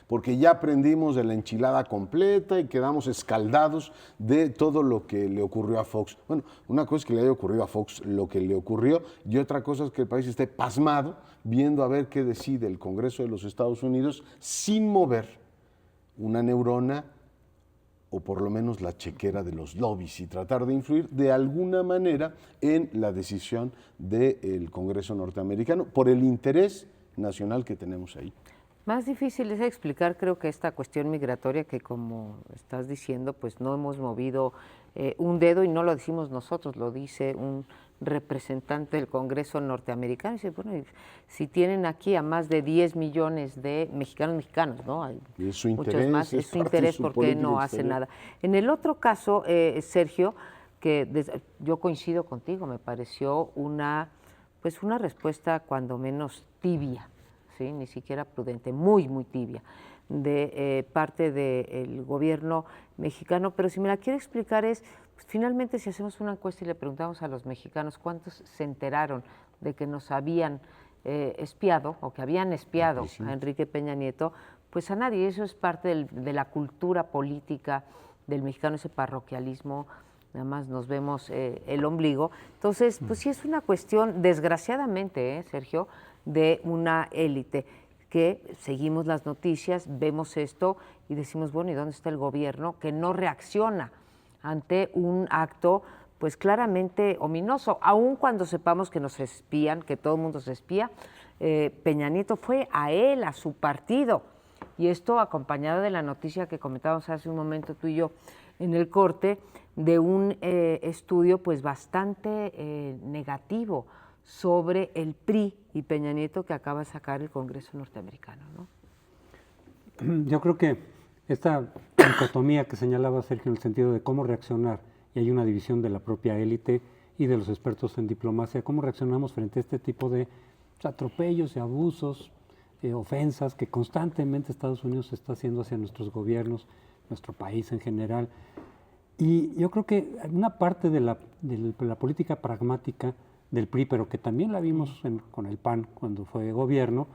porque ya aprendimos de la enchilada completa y quedamos escaldados de todo lo que le ocurrió a Fox. Bueno, una cosa es que le haya ocurrido a Fox lo que le ocurrió, y otra cosa es que el país esté pasmado viendo a ver qué decide el Congreso de los Estados Unidos sin mover una neurona o por lo menos la chequera de los lobbies, y tratar de influir de alguna manera en la decisión del Congreso norteamericano por el interés nacional que tenemos ahí. Más difícil es explicar, creo, que esta cuestión migratoria, que como estás diciendo, pues no hemos movido un dedo, y no lo decimos nosotros, lo dice un representante del Congreso norteamericano. Dice, bueno, si tienen aquí a más de 10 millones de mexicanos, ¿no? Hay es su muchos interés, más, es su interés, ¿por qué no hace nada? En el otro caso, Sergio, que yo coincido contigo, me pareció una respuesta cuando menos tibia, ¿sí? Ni siquiera prudente, muy tibia, de parte del gobierno mexicano. Pero si me la quiere explicar pues, finalmente, si hacemos una encuesta y le preguntamos a los mexicanos cuántos se enteraron de que nos habían espiado o que habían espiado a Enrique Peña Nieto, pues a nadie. Eso es parte de la cultura política del mexicano, ese parroquialismo nada más nos vemos el ombligo. Entonces, pues sí es una cuestión, desgraciadamente, Sergio, de una élite que seguimos las noticias, vemos esto y decimos, bueno, ¿y dónde está el gobierno que no reacciona ante un acto pues claramente ominoso? Aun cuando sepamos que nos espían, que todo el mundo se espía, Peña Nieto fue a él, a su partido, y esto acompañado de la noticia que comentábamos hace un momento tú y yo en el corte, de un estudio pues bastante negativo sobre el PRI y Peña Nieto que acaba de sacar el Congreso norteamericano, ¿no? Yo creo que esta dicotomía que señalaba Sergio en el sentido de cómo reaccionar, y hay una división de la propia élite y de los expertos en diplomacia, cómo reaccionamos frente a este tipo de atropellos y abusos, ofensas que constantemente Estados Unidos está haciendo hacia nuestros gobiernos, nuestro país en general. Y yo creo que una parte de la política pragmática del PRI, pero que también la vimos con el PAN cuando fue gobierno,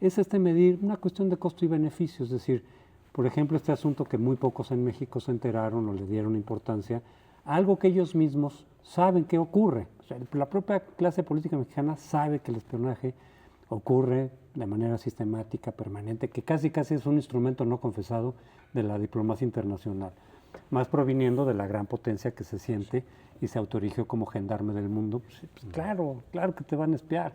es medir una cuestión de costo y beneficio. Es decir, por ejemplo, este asunto que muy pocos en México se enteraron o le dieron importancia, algo que ellos mismos saben que ocurre. O sea, la propia clase política mexicana sabe que el espionaje ocurre de manera sistemática, permanente, que casi es un instrumento no confesado de la diplomacia internacional, más proviniendo de la gran potencia que se siente y se autorigió como gendarme del mundo. Pues claro que te van a espiar.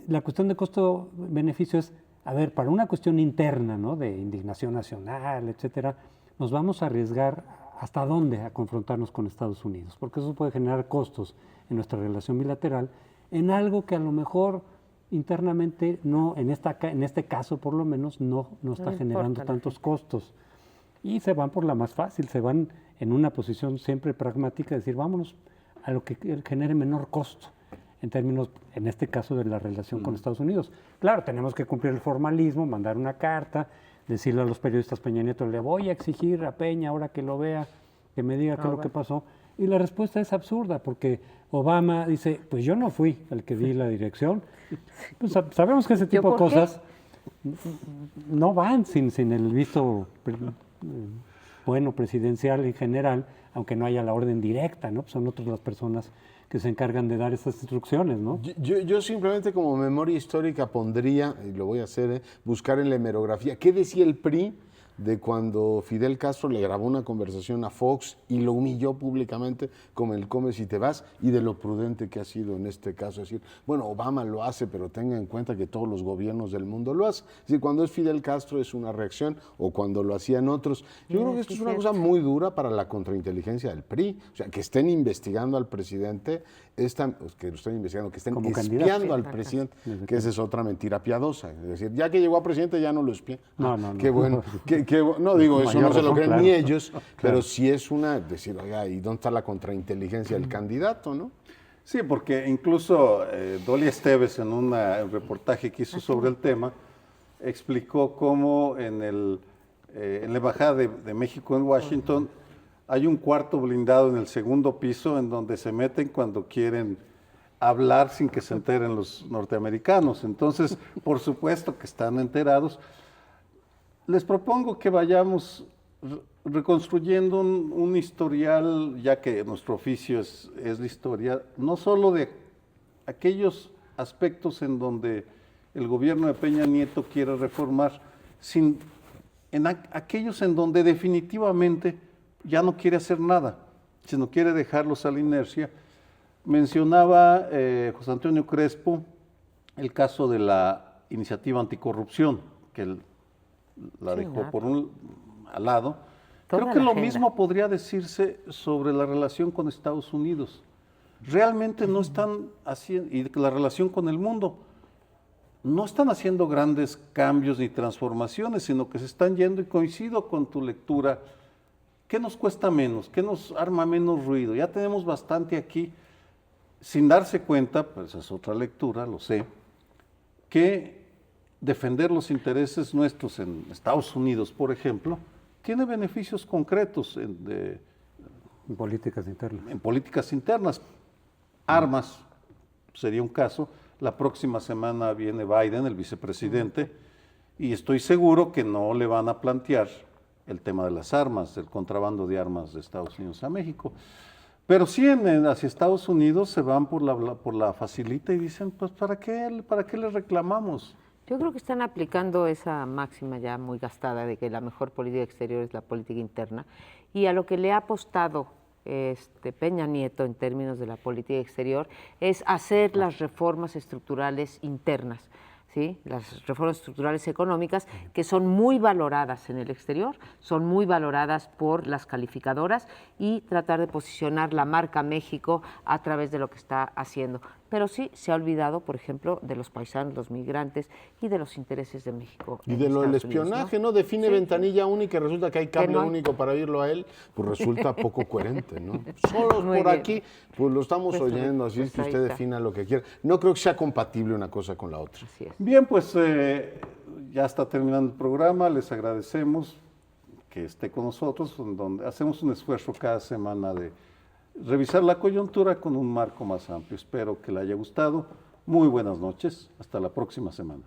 La cuestión de costo-beneficio es, a ver, para una cuestión interna, ¿no?, de indignación nacional, etcétera, nos vamos a arriesgar hasta dónde a confrontarnos con Estados Unidos, porque eso puede generar costos en nuestra relación bilateral, en algo que a lo mejor internamente no, en este caso por lo menos, no está generando tantos costos. Y se van por la más fácil, se van en una posición siempre pragmática, de decir, vámonos a lo que genere menor costo, en términos, en este caso, de la relación con Estados Unidos. Claro, tenemos que cumplir el formalismo, mandar una carta, decirle a los periodistas: Peña Nieto, le voy a exigir a Peña, ahora que lo vea, que me diga qué es lo que pasó. Y la respuesta es absurda, porque Obama dice, pues yo no fui el que di la dirección. Pues sabemos que ese tipo de cosas no van sin el visto bueno presidencial en general, aunque no haya la orden directa, ¿no? Pues son otras las personas que se encargan de dar esas instrucciones, ¿no? Yo simplemente como memoria histórica pondría, y lo voy a hacer, buscar en la hemerografía, ¿qué decía el PRI de cuando Fidel Castro le grabó una conversación a Fox y lo humilló públicamente como el come si te vas, y de lo prudente que ha sido en este caso? Es decir, bueno, Obama lo hace, pero tenga en cuenta que todos los gobiernos del mundo lo hacen. Es decir, cuando es Fidel Castro es una reacción, o cuando lo hacían otros. Yo creo que esto es una cosa muy dura para la contrainteligencia del PRI. O sea, que estén investigando al presidente, que lo estén investigando, que estén espiando al presidente, que esa es otra mentira piadosa. Es decir, ya que llegó a presidente ya no lo espía. No. Qué bueno. No digo, eso no se lo creen ni ellos, pero sí es decir, oiga, ¿y dónde está la contrainteligencia del candidato, no? Sí, porque incluso Dolly Esteves, en un reportaje que hizo sobre el tema, explicó cómo en la Embajada de México en Washington hay un cuarto blindado en el segundo piso en donde se meten cuando quieren hablar sin que se enteren los norteamericanos. Entonces, por supuesto que están enterados. Les propongo que vayamos reconstruyendo un historial, ya que nuestro oficio es la historia, no solo de aquellos aspectos en donde el gobierno de Peña Nieto quiere reformar, sino en aquellos en donde definitivamente ya no quiere hacer nada, sino quiere dejarlos a la inercia. Mencionaba José Antonio Crespo el caso de la iniciativa anticorrupción, que la dejó por al lado. Creo que lo mismo podría decirse sobre la relación con Estados Unidos. Realmente no están haciendo, y la relación con el mundo, no están haciendo grandes cambios ni transformaciones, sino que se están yendo, y coincido con tu lectura. ¿Qué nos cuesta menos? ¿Qué nos arma menos ruido? Ya tenemos bastante aquí, sin darse cuenta, pues es otra lectura, lo sé, que defender los intereses nuestros en Estados Unidos, por ejemplo, tiene beneficios concretos en políticas internas. En políticas internas. Armas sería un caso. La próxima semana viene Biden, el vicepresidente, y estoy seguro que no le van a plantear el tema de las armas, del contrabando de armas de Estados Unidos a México. Pero sí, hacia Estados Unidos se van por la facilita y dicen, pues ¿para qué les reclamamos? Yo creo que están aplicando esa máxima ya muy gastada de que la mejor política exterior es la política interna, y a lo que le ha apostado Peña Nieto en términos de la política exterior es hacer las reformas estructurales internas. ¿Sí? Las reformas estructurales económicas que son muy valoradas en el exterior, son muy valoradas por las calificadoras, y tratar de posicionar la marca México a través de lo que está haciendo. Pero sí se ha olvidado, por ejemplo, de los paisanos, los migrantes y de los intereses de México. Y de lo del espionaje, ¿no? Define ventanilla única y resulta que hay cable único para oírlo a él, pues resulta poco coherente, ¿no? Solos por aquí, pues lo estamos oyendo, así es que usted defina lo que quiera. No creo que sea compatible una cosa con la otra. Así es. Bien, pues ya está terminando el programa, les agradecemos que esté con nosotros, donde hacemos un esfuerzo cada semana de revisar la coyuntura con un marco más amplio. Espero que le haya gustado. Muy buenas noches, hasta la próxima semana.